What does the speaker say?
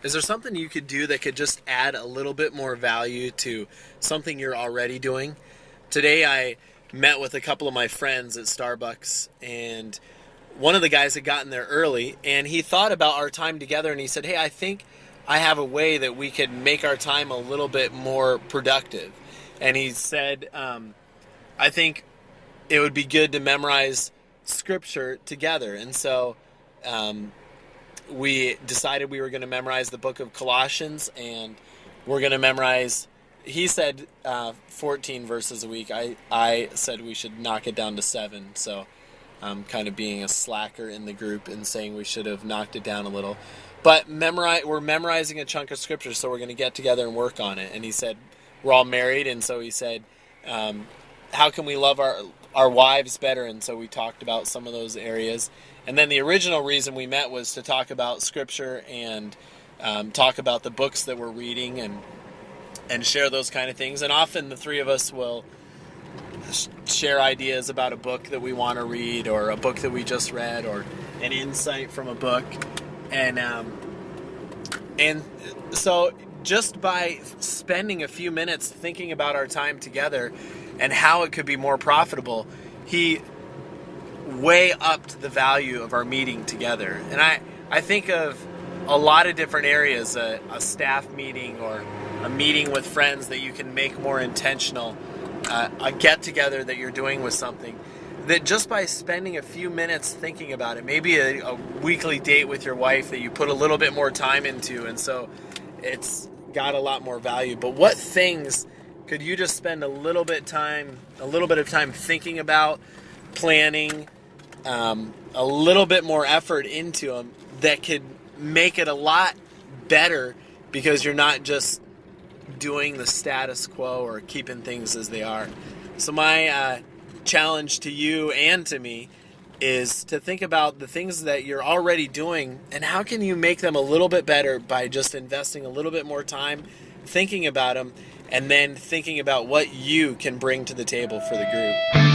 Is there something you could do that could just add a little bit more value to something you're already doing? Today I met with a couple of my friends at Starbucks, and one of the guys had gotten there early, and he thought about our time together, and he said, "Hey, I think I have a way that we could make our time a little bit more productive." And he said, "I think it would be good to memorize scripture together." And so um, we decided we were going to memorize the book of Colossians, and we're going to memorize. He said 14 verses a week. I said we should knock it down to 7. So I'm kind of being a slacker in the group and saying we should have knocked it down a little. But we're memorizing a chunk of scripture, so we're going to get together and work on it. And he said we're all married, and so he said, how can we love our wives better? And so we talked about some of those areas. And then the original reason we met was to talk about scripture and talk about the books that we're reading and share those kind of things. And often the three of us will share ideas about a book that we want to read, or a book that we just read, or an insight from a book. And so just by spending a few minutes thinking about our time together and how it could be more profitable, he way upped the value of our meeting together. And I think of a lot of different areas, a staff meeting or a meeting with friends that you can make more intentional, a get-together that you're doing with something, that just by spending a few minutes thinking about it, maybe a weekly date with your wife that you put a little bit more time into, and so it's got a lot more value. But what things could you just spend a little bit of time thinking about, planning, a little bit more effort into them, that could make it a lot better, because you're not just doing the status quo or keeping things as they are. So my challenge to you and to me is to think about the things that you're already doing, and how can you make them a little bit better by just investing a little bit more time thinking about them, and then thinking about what you can bring to the table for the group.